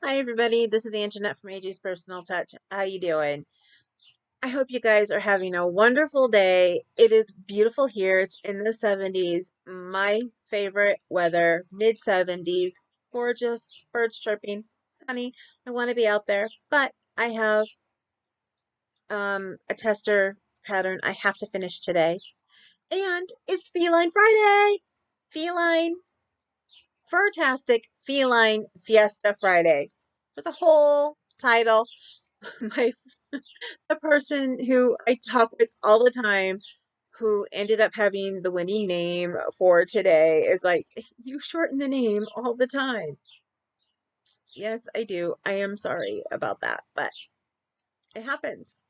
Hi everybody, this is Anjanette from AJ's Personal Touch. How you doing? I hope you guys are having a wonderful day. It is beautiful here. It's in the 70s. My favorite weather, mid 70s, gorgeous, birds chirping, sunny. I want to be out there, but I have a tester pattern I have to finish today. And it's Feline Friday. Feline Furrtastic Feline Fiesta Friday. For the whole title, my the person who I talk with all the time who ended up having the winning name for today is like, you shorten the name all the time. Yes, I do. I am sorry about that, but it happens.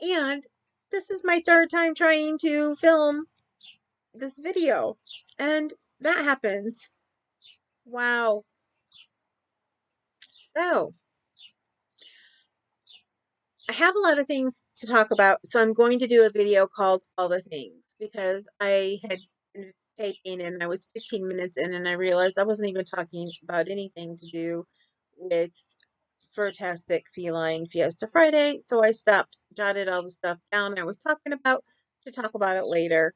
And this is my third time trying to film this video, and that happens. Wow. So, I have a lot of things to talk about, so I'm going to do a video called All the Things because I had been taping and I was 15 minutes in and I realized I wasn't even talking about anything to do with Furrtastic Feline Fiesta Friday, so I stopped, jotted all the stuff down I was talking about to talk about it later.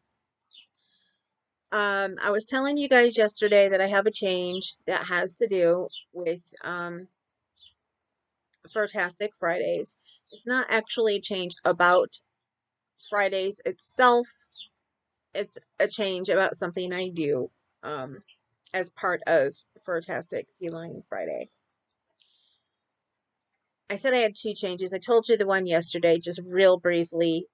I was telling you guys yesterday that I have a change that has to do with Furrtastic Fridays. It's not actually a change about Fridays itself. It's a change about something I do as part of Furrtastic Feline Friday. I said I had two changes. I told you the one yesterday, just real briefly.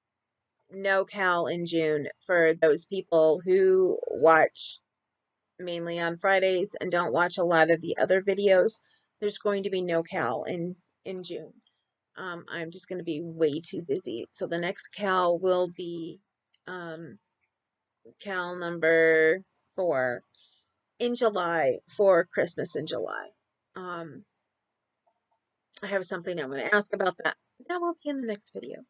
No Cal in June for those people who watch mainly on Fridays and don't watch a lot of the other videos. There's going to be no Cal in June. I'm just going to be way too busy. So the next Cal will be Cal number 4 in July for Christmas in July. Um, I have something I'm going to ask about that. That will be in the next video.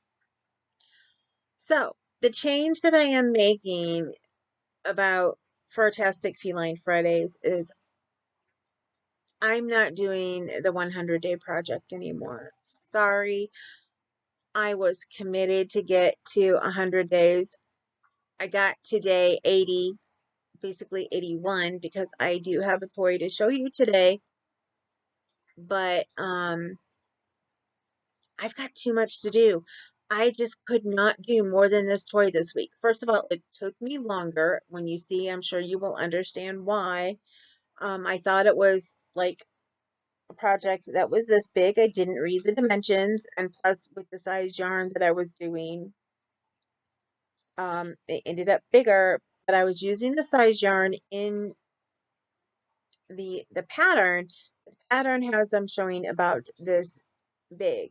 So the change that I am making about Furrtastic Feline Fridays is I'm not doing the 100-day project anymore. Sorry, I was committed to get to 100 days. I got today 80, basically 81, because I do have a toy to show you today. But I've got too much to do. I just could not do more than this toy this week. First of all, it took me longer. When you see, I'm sure you will understand why. I thought it was like a project that was this big. I didn't read the dimensions, and plus with the size yarn that I was doing, it ended up bigger. But I was using the size yarn in the pattern. The pattern has them showing about this big.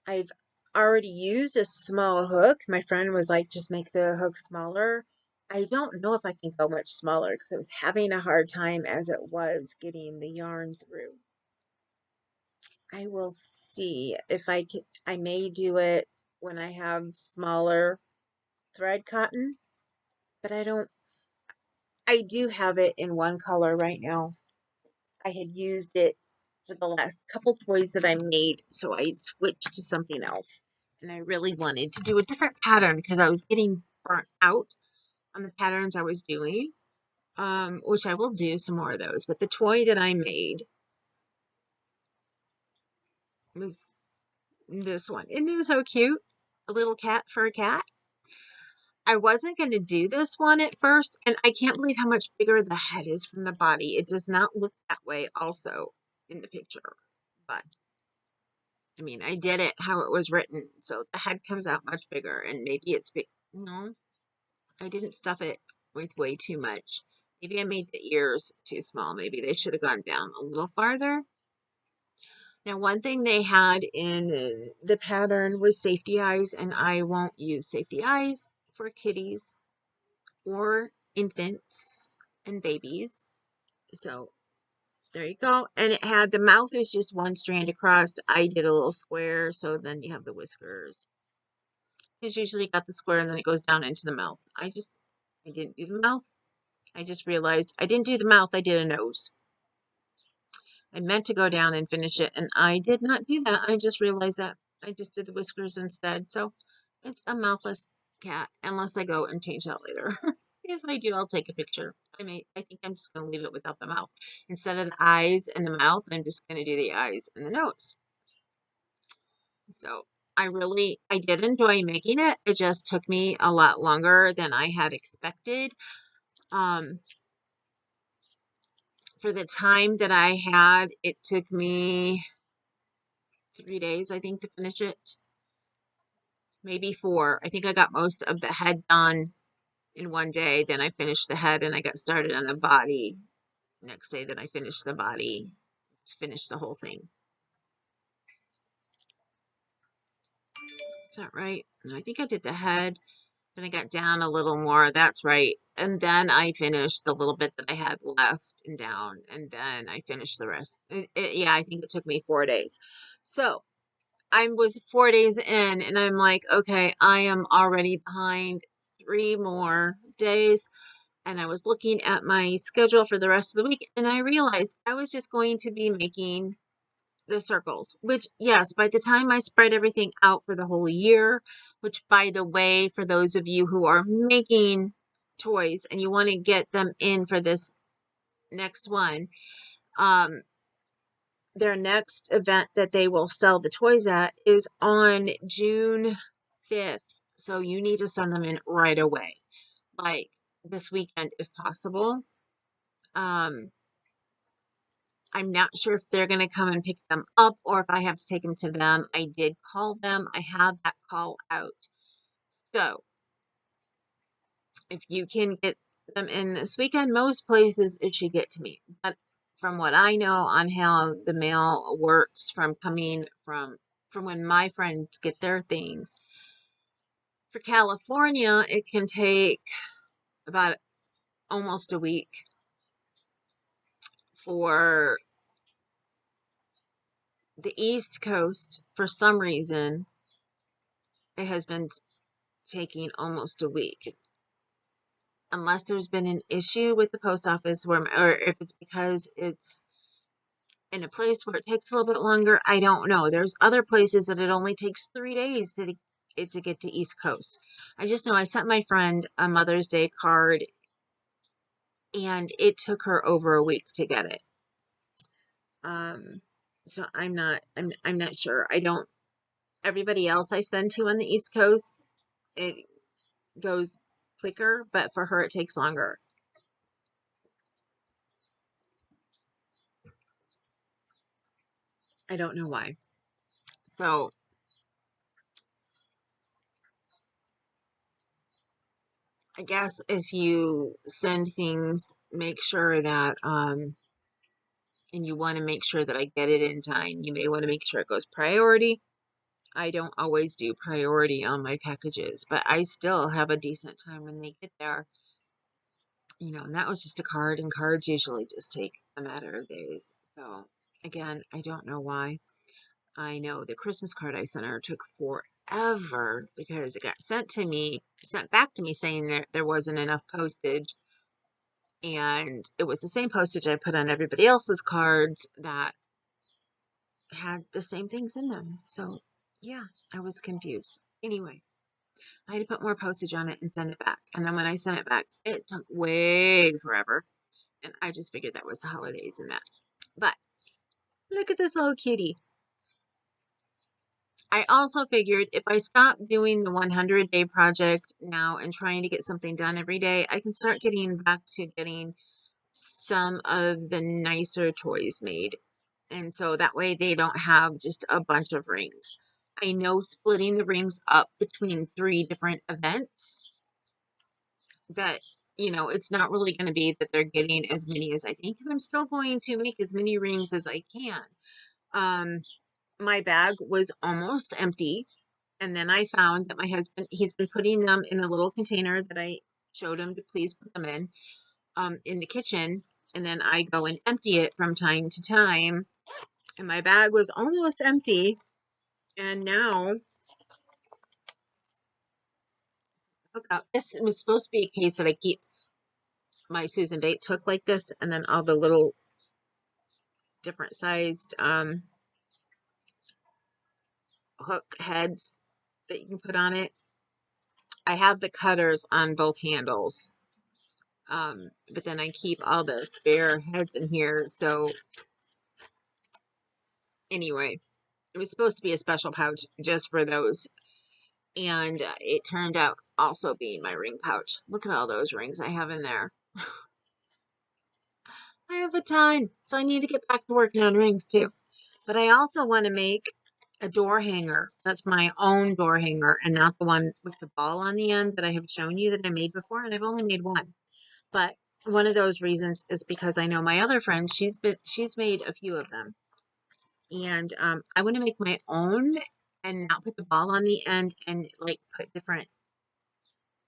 I've already used a small hook. My friend was like, just make the hook smaller. I don't know if I can go much smaller because I was having a hard time as it was getting the yarn through. I will see if I can. I may do it when I have smaller thread cotton, but I do have it in one color right now. I had used it for the last couple toys that I made, so I switched to something else. And I really wanted to do a different pattern because I was getting burnt out on the patterns I was doing, which I will do some more of those. But the toy that I made was this one. Isn't it so cute? A little cat for a cat. I wasn't going to do this one at first, and I can't believe how much bigger the head is from the body. It does not look that way also in the picture, but I mean, I did it how it was written, so the head comes out much bigger, and maybe it's big. No, I didn't stuff it with way too much. Maybe I made the ears too small. Maybe they should have gone down a little farther. Now, one thing they had in the pattern was safety eyes, and I won't use safety eyes for kitties or infants and babies. So there you go. And it had the mouth was just one strand across. I did a little square, so then you have the whiskers. It's usually got the square and then it goes down into the mouth. I didn't do the mouth. I just realized I didn't do the mouth. I did a nose. I meant to go down and finish it, and I did not do that. I just realized that I just did the whiskers instead. So it's a mouthless cat, unless I go and change that later. If I do, I'll take a picture. I think I'm just going to leave it without the mouth. Instead of the eyes and the mouth, I'm just going to do the eyes and the nose. So I did enjoy making it. It just took me a lot longer than I had expected. For the time that I had, it took me 3 days, I think, to finish it. Maybe 4. I think I got most of the head done in one day. Then I finished the head and I got started on the body. Next day, then I finished the body. Just finished the whole thing. Is that right? I think I did the head. Then I got down a little more. That's right. And then I finished the little bit that I had left and down. And then I finished the rest. Yeah, I think it took me 4 days. So I was 4 days in and I'm like, okay, I am already behind 3 more days. And I was looking at my schedule for the rest of the week and I realized I was just going to be making the circles, which, yes, by the time I spread everything out for the whole year, which, by the way, for those of you who are making toys and you want to get them in for this next one, their next event that they will sell the toys at is on June 5th. So you need to send them in right away, like this weekend if possible. I'm not sure if they're going to come and pick them up or if I have to take them to them. I did call them. I have that call out. So if you can get them in this weekend, most places it should get to me. But from what I know on how the mail works from coming from when my friends get their things, for California, it can take about almost a week. For the East Coast, for some reason, it has been taking almost a week. Unless there's been an issue with the post office or if it's because it's in a place where it takes a little bit longer, I don't know. There's other places that it only takes 3 days to get to East Coast. I just know I sent my friend a Mother's Day card and it took her over a week to get it. So I'm not sure. I don't Everybody else I send to on the East Coast, it goes quicker, but for her it takes longer. I don't know why. So I guess if you send things, make sure that and you want to make sure that I get it in time, you may want to make sure it goes priority. I don't always do priority on my packages, but I still have a decent time when they get there. And that was just a card, and cards usually just take a matter of days. So again, I don't know why. I know the Christmas card I sent her took forever because it got sent back to me saying there wasn't enough postage. And it was the same postage I put on everybody else's cards that had the same things in them. So, yeah, I was confused. Anyway, I had to put more postage on it and send it back. And then when I sent it back, it took way forever. And I just figured that was the holidays and that. But look at this little kitty. I also figured if I stop doing the 100-day project now and trying to get something done every day, I can start getting back to getting some of the nicer toys made. And so that way they don't have just a bunch of rings. I know splitting the rings up between 3 different events that, it's not really going to be that they're getting as many as I think. And I'm still going to make as many rings as I can. My bag was almost empty. And then I found that my husband, he's been putting them in a little container that I showed him to please put them in the kitchen. And then I go and empty it from time to time. And my bag was almost empty. And now, look up. This was supposed to be a case that I keep my Susan Bates hook like this. And then all the little different sized hook heads that you can put on it. I have the cutters on both handles, but then I keep all the spare heads in here. So anyway, it was supposed to be a special pouch just for those, and it turned out also being my ring pouch. Look at all those rings I have in there. I have a ton, so I need to get back to working on rings too. But I also want to make a door hanger. That's my own door hanger and not the one with the ball on the end that I have shown you that I made before. And I've only made one. But one of those reasons is because I know my other friend, she's made a few of them. And I want to make my own and not put the ball on the end and like put different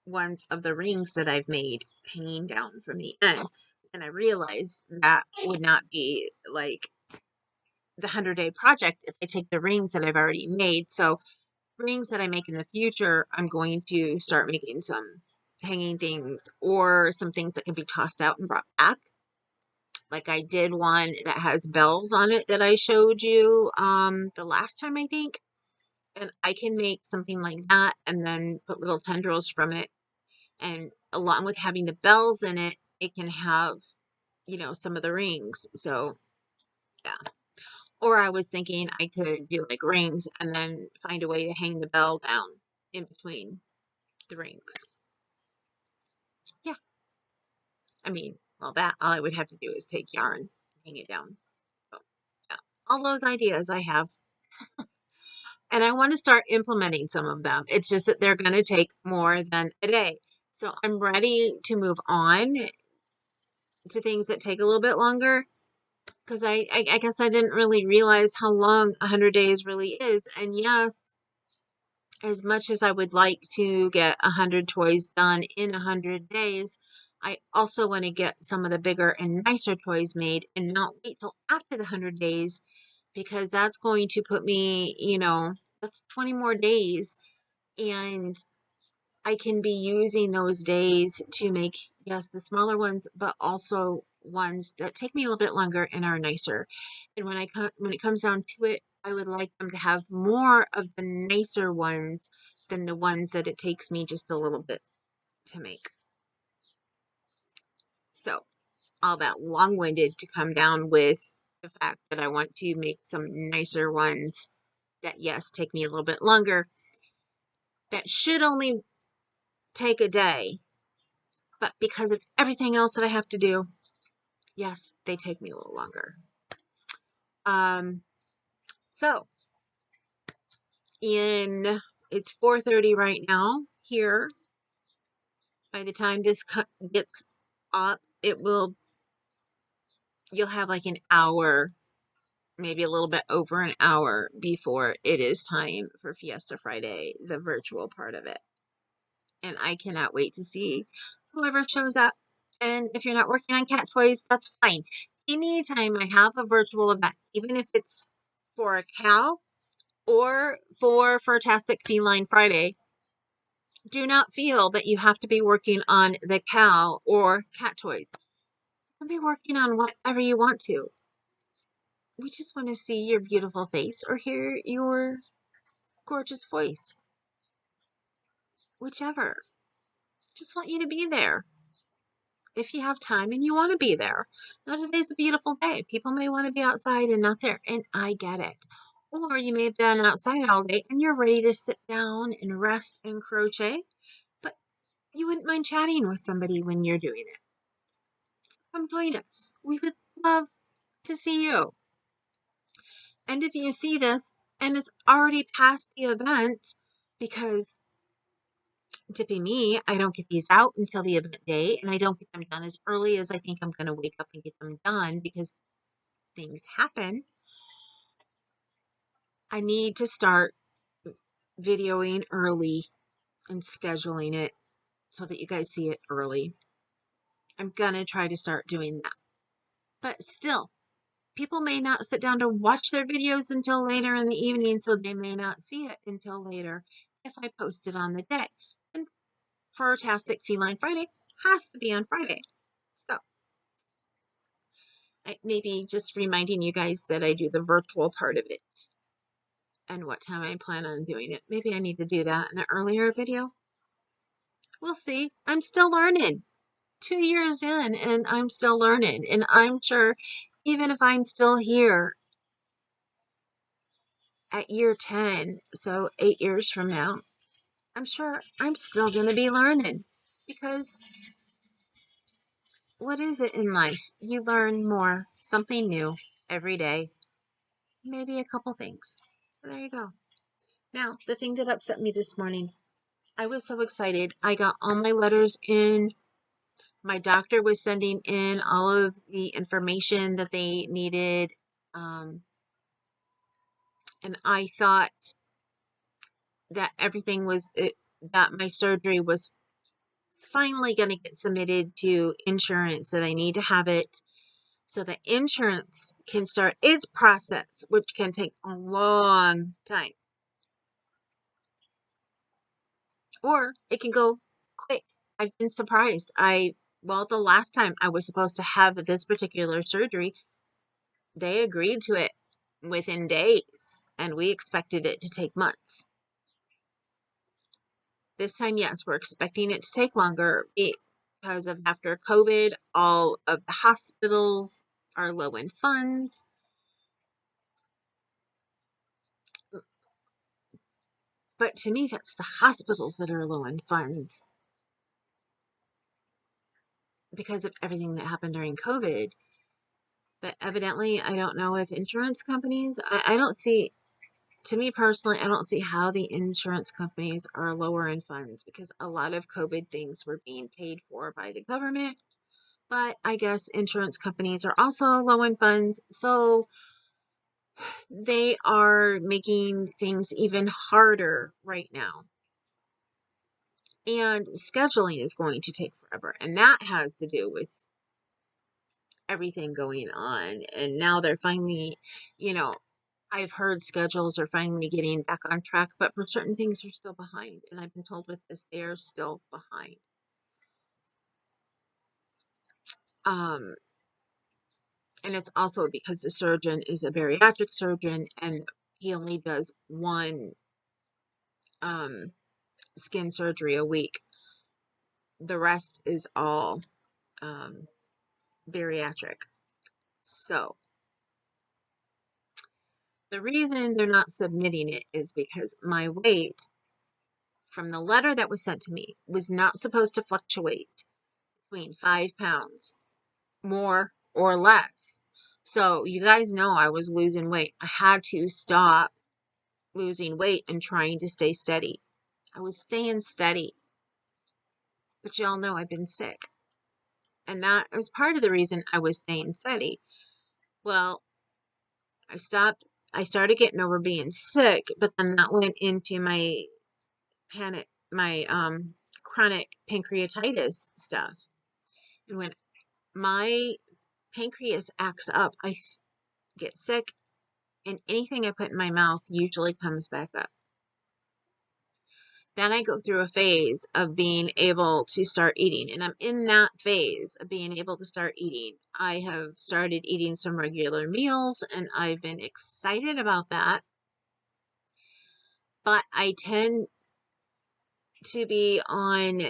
ones of the rings that I've made hanging down from the end. And I realized that would not be like the 100-day project if I take the rings that I've already made. So rings that I make in the future, I'm going to start making some hanging things or some things that can be tossed out and brought back. Like I did one that has bells on it that I showed you the last time, I think. And I can make something like that and then put little tendrils from it. And along with having the bells in it, it can have, some of the rings. So yeah. Or I was thinking I could do like rings and then find a way to hang the bell down in between the rings. Yeah. I mean, well, that all I would have to do is take yarn and hang it down. So, yeah. All those ideas I have. And I want to start implementing some of them. It's just that they're going to take more than a day. So I'm ready to move on to things that take a little bit longer because I guess I didn't really realize how long 100 days really is. And yes, as much as I would like to get 100 toys done in 100 days, I also want to get some of the bigger and nicer toys made and not wait till after the 100 days because that's going to put me, that's 20 more days. And I can be using those days to make, yes, the smaller ones, but also ones that take me a little bit longer and are nicer. And when it comes down to it, I would like them to have more of the nicer ones than the ones that it takes me just a little bit to make. So all that long-winded to come down with the fact that I want to make some nicer ones that, yes, take me a little bit longer. That should only take a day. But because of everything else that I have to do, yes, they take me a little longer. So it's 4:30 right now here. By the time this gets up, you'll have like an hour, maybe a little bit over an hour before it is time for Fiesta Friday, the virtual part of it. And I cannot wait to see whoever shows up. And if you're not working on cat toys, that's fine. Anytime I have a virtual event, even if it's for a cow or for Furrtastic Feline Friday, do not feel that you have to be working on the cow or cat toys. You can be working on whatever you want to. We just want to see your beautiful face or hear your gorgeous voice. Whichever. Just want you to be there. If you have time and you want to be there. Now today's a beautiful day. People may want to be outside and not there, and I get it. Or you may have been outside all day and you're ready to sit down and rest and crochet, but you wouldn't mind chatting with somebody when you're doing it. So come join us. We would love to see you. And if you see this and it's already past the event, because to be me, I don't get these out until the event day, and I don't get them done as early as I think I'm going to wake up and get them done because things happen. I need to start videoing early and scheduling it so that you guys see it early. I'm going to try to start doing that. But still, people may not sit down to watch their videos until later in the evening, so they may not see it until later if I post it on the day. And Furrtastic Feline Friday has to be on Friday. So maybe just reminding you guys that I do the virtual part of it and what time I plan on doing it. Maybe I need to do that in an earlier video. We'll see. I'm still learning. 2 years in, and I'm still learning. And I'm sure even if I'm still here at year 10, so 8 years from now, I'm sure I'm still going to be learning, because what is it in life? You learn more, something new every day, maybe a couple things. So there you go. Now, the thing that upset me this morning, I was so excited. I got all my letters in. My doctor was sending in all of the information that they needed. And I thought that everything was, that my surgery was finally going to get submitted to insurance, that I need to have it so that insurance can start its process, which can take a long time. Or it can go quick. I've been surprised. Well, the last time I was supposed to have this particular surgery, they agreed to it within days, and we expected it to take months. This time, yes, we're expecting it to take longer because of after COVID, all of the hospitals are low in funds. But to me, that's the hospitals that are low in funds because of everything that happened during COVID. But evidently, I don't know if insurance companies, I don't see, to me personally, I don't see how the insurance companies are lower in funds, because a lot of COVID things were being paid for by the government. But I guess insurance companies are also low in funds, so they are making things even harder right now. And scheduling is going to take forever. And that has to do with everything going on. And now they're finally, you know, I've heard schedules are finally getting back on track, but for certain things, they're still behind. And I've been told with this, they're still behind. Um, and it's also because the surgeon is a bariatric surgeon, and he only does one skin surgery a week. The rest is all bariatric. So the reason they're not submitting it is because my weight from the letter that was sent to me was not supposed to fluctuate between 5 pounds, more or less. So you guys know I was losing weight. I had to stop losing weight and trying to stay steady. I was staying steady, but y'all know I've been sick. And that was part of the reason I was staying steady. Well, I started getting over being sick, but then that went into my chronic pancreatitis stuff. And when my pancreas acts up, I get sick, and anything I put in my mouth usually comes back up. Then I go through a phase of being able to start eating, and I'm in that phase of being able to start eating. I have started eating some regular meals, and I've been excited about that. But I tend to be on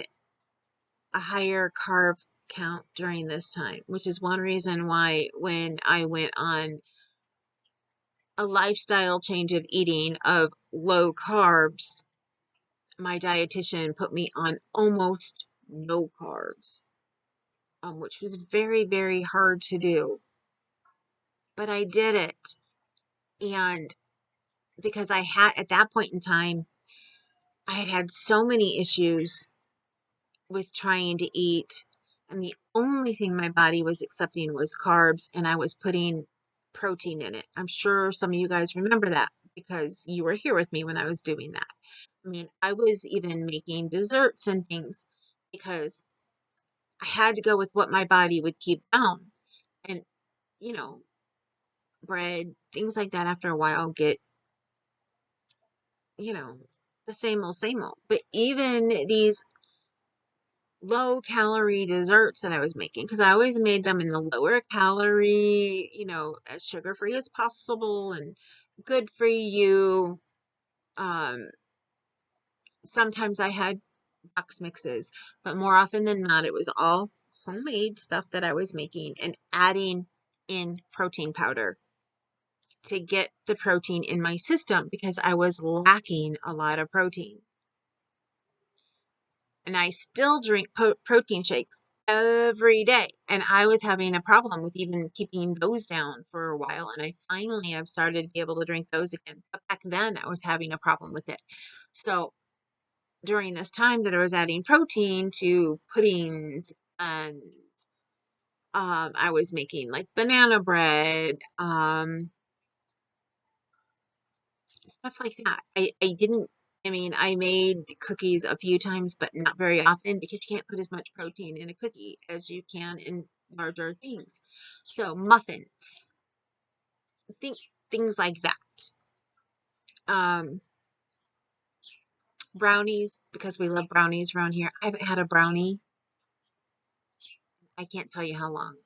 a higher carb count during this time, which is one reason why when I went on a lifestyle change of eating of low carbs, my dietitian put me on almost no carbs, which was very, very hard to do. But I did it. And because I had, at that point in time, I had had so many issues with trying to eat. And the only thing my body was accepting was carbs, and I was putting protein in it. I'm sure some of you guys remember that because you were here with me when I was doing that. I mean, I was even making desserts and things because I had to go with what my body would keep down. And, you know, bread, things like that after a while get, you know, the same old, same old. But even these low calorie desserts that I was making, because I always made them in the lower calorie, as sugar free as possible and good for you. Um, Sometimes I had box mixes, but more often than not, it was all homemade stuff that I was making and adding in protein powder to get the protein in my system because I was lacking a lot of protein. And I still drink protein shakes every day. And I was having a problem with even keeping those down for a while. And I finally have started to be able to drink those again. But back then I was having a problem with it. So during this time that I was adding protein to puddings and I was making like banana bread, stuff like that. I made cookies a few times, but not very often because you can't put as much protein in a cookie as you can in larger things. So muffins, think things like that. Um, Brownies, because we love brownies around here. I haven't had a brownie. I can't tell you how long.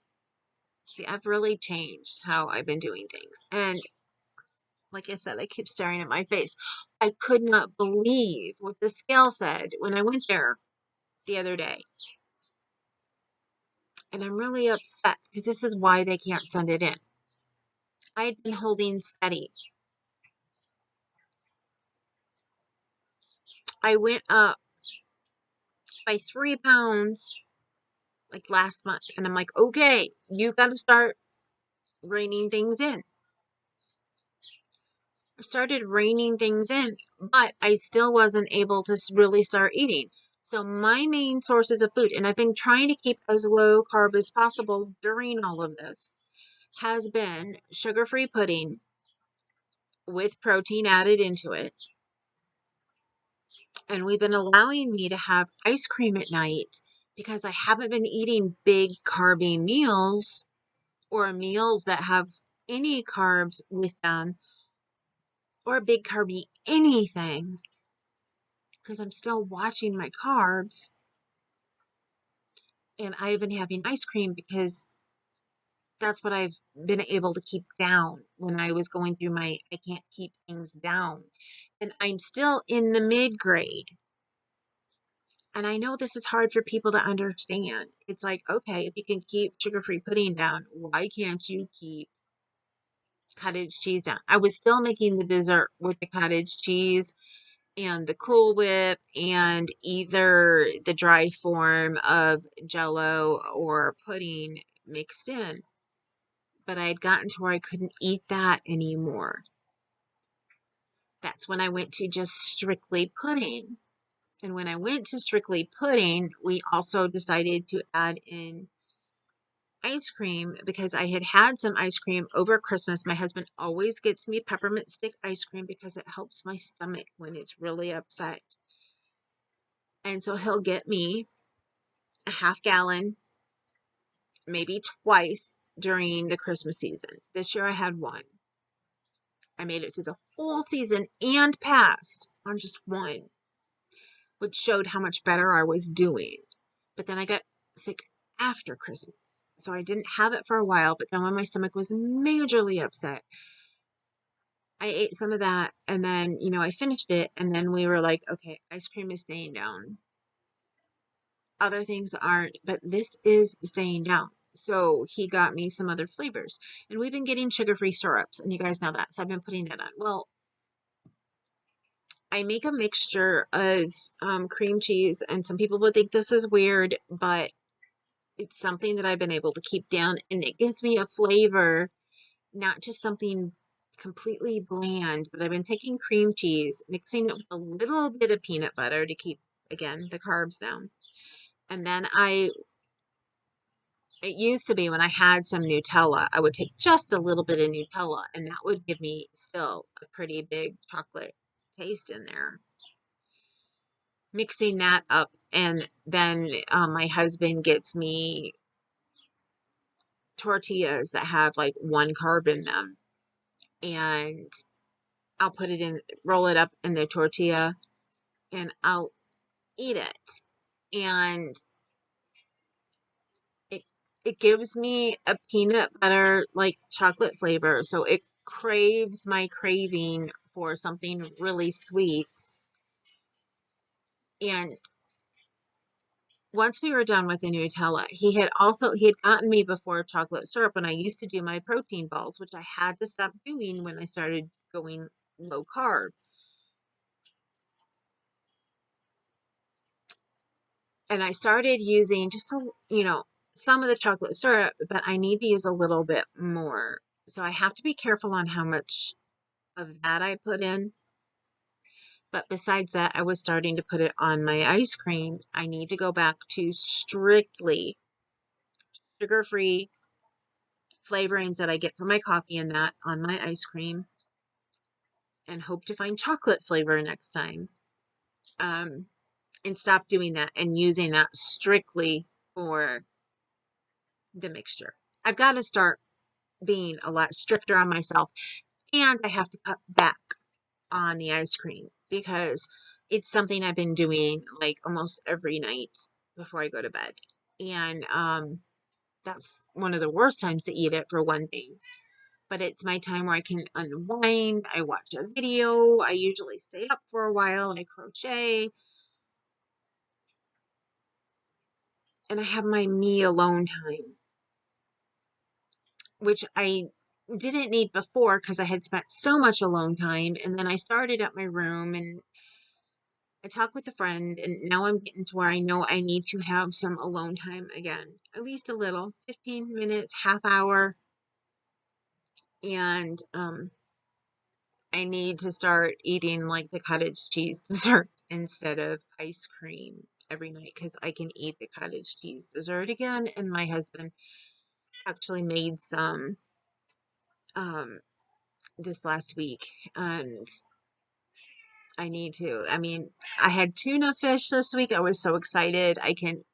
See, I've really changed how I've been doing things. And like I said, I keep staring at my face. I could not believe what the scale said when I went there the other day. And I'm really upset because this is why they can't send it in. I had been holding steady. I went up by 3 pounds like last month. And I'm like, okay, you got to start reining things in. I started reining things in, but I still wasn't able to really start eating. So my main sources of food, and I've been trying to keep as low carb as possible during all of this, has been sugar-free pudding with protein added into it. And we've been allowing me to have ice cream at night because I haven't been eating big carby meals or meals that have any carbs with them or big carby anything because I'm still watching my carbs. And I've been having ice cream because that's what I've been able to keep down when I was going through I can't keep things down. And I'm still in the mid grade. And I know this is hard for people to understand. It's like, okay, if you can keep sugar-free pudding down, why can't you keep cottage cheese down? I was still making the dessert with the cottage cheese and the Cool Whip and either the dry form of Jello or pudding mixed in. But I had gotten to where I couldn't eat that anymore. That's when I went to just strictly pudding. And when I went to strictly pudding, we also decided to add in ice cream because I had had some ice cream over Christmas. My husband always gets me peppermint stick ice cream because it helps my stomach when it's really upset. And so he'll get me a half gallon, maybe twice during the Christmas season. This year I had one. I made it through the whole season and passed on just one, which showed how much better I was doing. But then I got sick after Christmas. So I didn't have it for a while, but then when my stomach was majorly upset, I ate some of that and then, I finished it and then we were like, okay, ice cream is staying down. Other things aren't, but this is staying down. So he got me some other flavors and we've been getting sugar-free syrups and you guys know that. So I've been putting that on. Well, I make a mixture of cream cheese and some people would think this is weird, but it's something that I've been able to keep down and it gives me a flavor, not just something completely bland, but I've been taking cream cheese, mixing it with a little bit of peanut butter to keep, again, the carbs down. And then it used to be when I had some Nutella, I would take just a little bit of Nutella and that would give me still a pretty big chocolate taste in there. Mixing that up and then my husband gets me tortillas that have like one carb in them and I'll put it in, roll it up in the tortilla and I'll eat it. And it gives me a peanut butter like chocolate flavor. So it craves my craving for something really sweet. And once we were done with the Nutella, he had gotten me before chocolate syrup when I used to do my protein balls, which I had to stop doing when I started going low carb. And I started using just some of the chocolate syrup, but I need to use a little bit more. So I have to be careful on how much of that I put in. But besides that, I was starting to put it on my ice cream. I need to go back to strictly sugar-free flavorings that I get from my coffee and that on my ice cream, and hope to find chocolate flavor next time. Um, and stop doing that and using that strictly for the mixture. I've got to start being a lot stricter on myself, and I have to cut back on the ice cream because it's something I've been doing like almost every night before I go to bed. And that's one of the worst times to eat it, for one thing. But it's my time where I can unwind. I watch a video. I usually stay up for a while. I crochet. And I have my me alone time, which I didn't need before because I had spent so much alone time. And then I started at my room and I talked with a friend, and now I'm getting to where I know I need to have some alone time again. At least a little, 15 minutes, half hour. And I need to start eating like the cottage cheese dessert instead of ice cream every night, because I can eat the cottage cheese dessert again. And my husband actually made some um, this last week, and I need to. I mean, I had tuna fish this week. I was so excited. I can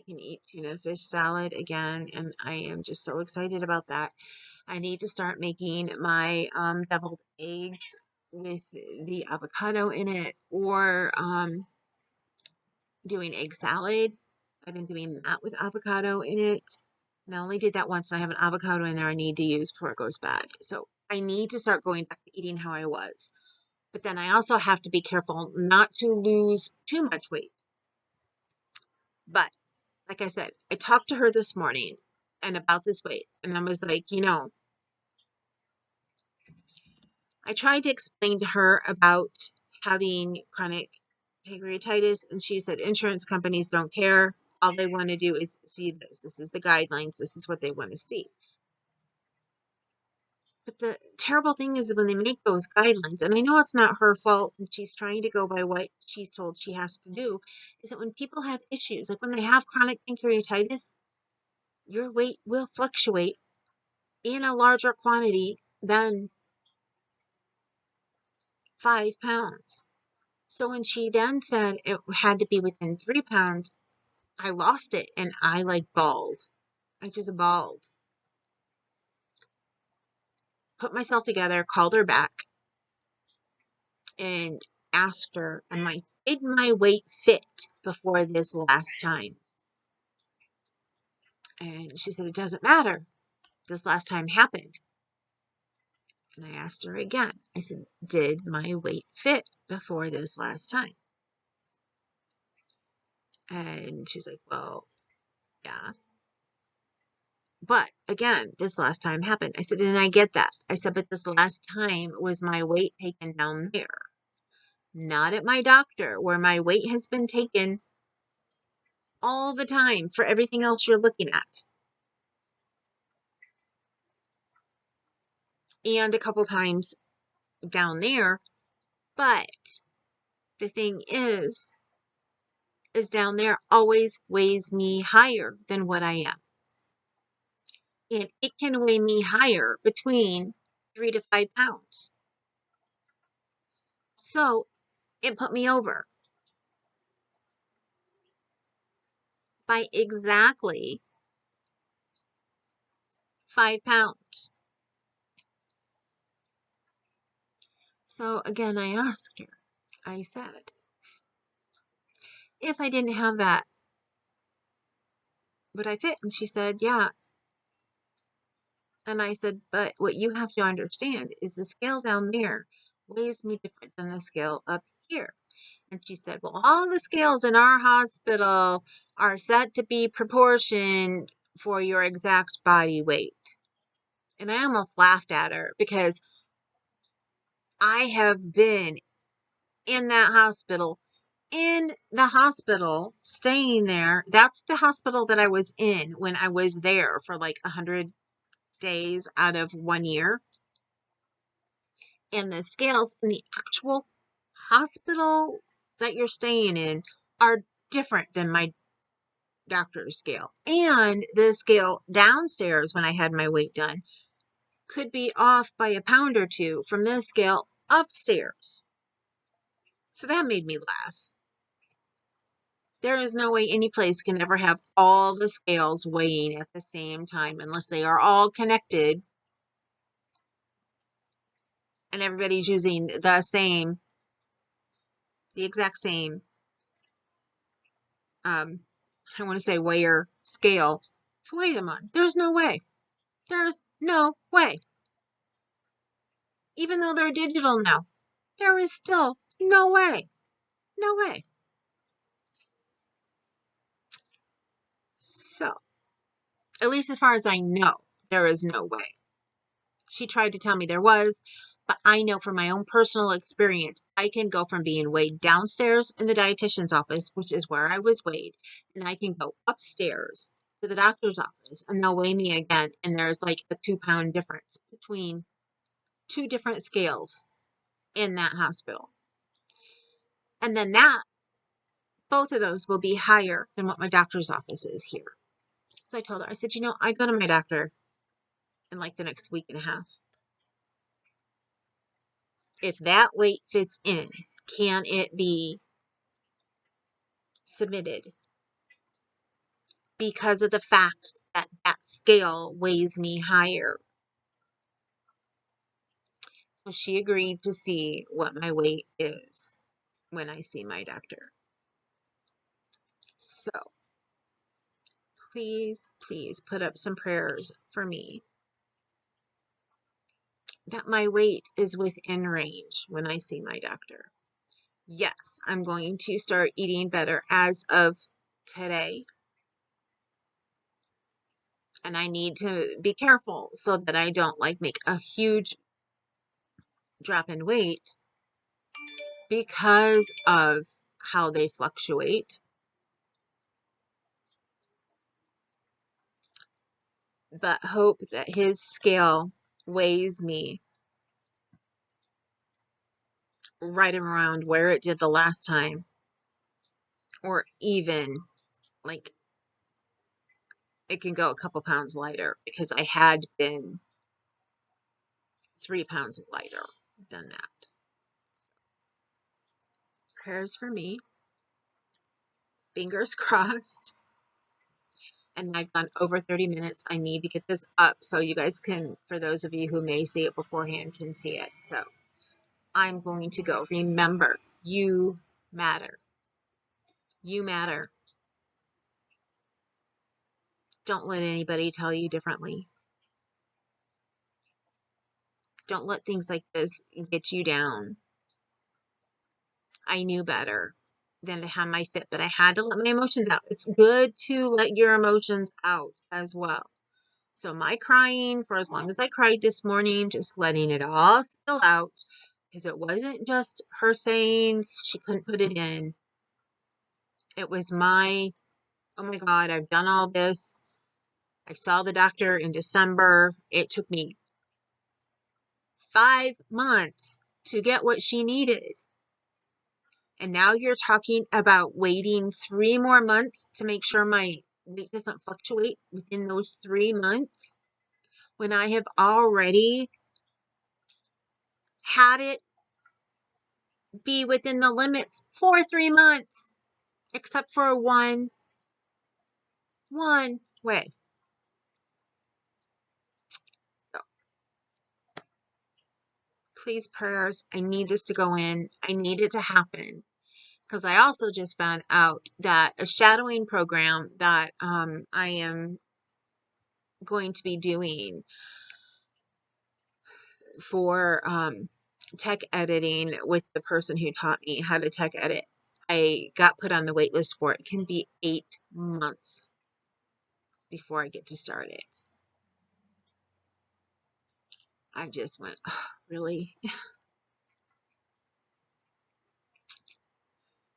eat tuna fish salad again, and I am just so excited about that. I need to start making my deviled eggs with the avocado in it, or doing egg salad. I've been doing that with avocado in it. And I only did that once, and I have an avocado in there I need to use before it goes bad. So I need to start going back to eating how I was. But then I also have to be careful not to lose too much weight. But like I said, I talked to her this morning and about this weight, and I was like, I tried to explain to her about having chronic pancreatitis, and she said insurance companies don't care. All they want to do is see this. This is the guidelines. This is what they want to see. But the terrible thing is when they make those guidelines, and I know it's not her fault, and she's trying to go by what she's told she has to do, is that when people have issues, like when they have chronic pancreatitis, your weight will fluctuate in a larger quantity than 5 pounds. So when she then said it had to be within 3 pounds, I lost it and I like bawled. I just bawled. Put myself together, called her back, and asked her, I'm like, did my weight fit before this last time? And she said, it doesn't matter. This last time happened. And I asked her again. I said, did my weight fit before this last time? And she was like, well, yeah. But again, this last time happened. I said, and I get that. I said, but this last time was my weight taken down there, not at my doctor, where my weight has been taken all the time for everything else you're looking at. And a couple times down there. But the thing is down there always weighs me higher than what I am. And it can weigh me higher between 3 to 5 pounds. So it put me over by exactly 5 pounds. So again, I asked her, I said, if I didn't have that would I fit? And she said, yeah. And I said, but what you have to understand is the scale down there weighs me different than the scale up here. And she said, well, all the scales in our hospital are set to be proportioned for your exact body weight. And I almost laughed at her because I have been in that hospital, staying there. That's the hospital that I was in when I was there for like 100 days out of 1 year. And the scales in the actual hospital that you're staying in are different than my doctor's scale. And the scale downstairs when I had my weight done could be off by a pound or two from the scale upstairs. So that made me laugh. There is no way any place can ever have all the scales weighing at the same time unless they are all connected and everybody's using the exact same, I want to say weigher scale to weigh them on. There's no way. There's no way. Even though they're digital now, there is still no way. No way. So, at least as far as I know, there is no way. She tried to tell me there was, but I know from my own personal experience, I can go from being weighed downstairs in the dietitian's office, which is where I was weighed, and I can go upstairs to the doctor's office and they'll weigh me again. And there's like a 2 pound difference between two different scales in that hospital. And then both of those will be higher than what my doctor's office is here. So I told her, I said, I go to my doctor in like the next week and a half. If that weight fits in, can it be submitted? Because of the fact that that scale weighs me higher. So she agreed to see what my weight is when I see my doctor. So please, please put up some prayers for me that my weight is within range when I see my doctor. Yes, I'm going to start eating better as of today. And I need to be careful so that I don't make a huge drop in weight because of how they fluctuate. But hope that his scale weighs me right around where it did the last time, or even like it can go a couple pounds lighter because I had been 3 pounds lighter than that. Prayers for me. Fingers crossed. And I've gone over 30 minutes. I need to get this up so you guys can, for those of you who may see it beforehand, can see it. So I'm going to go. Remember, you matter. You matter. Don't let anybody tell you differently. Don't let things like this get you down. I knew better than to have my fit, but I had to let my emotions out. It's good to let your emotions out as well. So my crying, for as long as I cried this morning, just letting it all spill out, because it wasn't just her saying she couldn't put it in. It was oh my God, I've done all this. I saw the doctor in December. It took me 5 months to get what she needed. And now you're talking about waiting 3 more months to make sure my weight doesn't fluctuate within those 3 months when I have already had it be within the limits for 3 months, except for one way. So please, prayers. I need this to go in. I need it to happen. because I also just found out that a shadowing program that I am going to be doing for tech editing with the person who taught me how to tech edit, I got put on the wait list for. It can be 8 months before I get to start it. I just went, oh, really?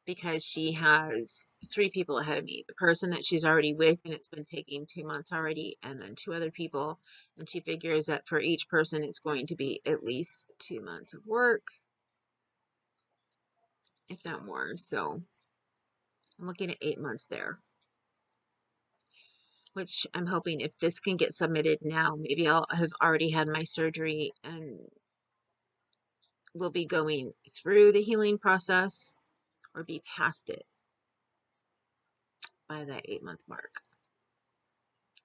Because she has 3 people ahead of me. The person that she's already with, and it's been taking 2 months already, and then 2 other people. And she figures that for each person, it's going to be at least 2 months of work, if not more. So I'm looking at 8 months there, which I'm hoping if this can get submitted now, maybe I'll have already had my surgery and will be going through the healing process or be past it by that 8 month mark.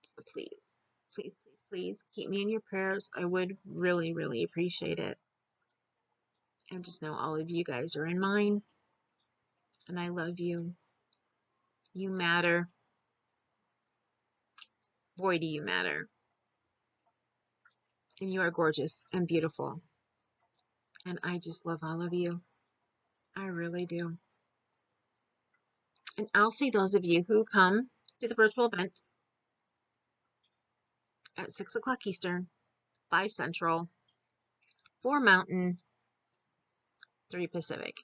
So please, please, please, please keep me in your prayers. I would really, really appreciate it. And just know all of you guys are in mine. And I love you. You matter. Boy, do you matter. And you are gorgeous and beautiful. And I just love all of you. I really do. And I'll see those of you who come to the virtual event at 6 o'clock Eastern, 5 Central, 4 Mountain, 3 Pacific.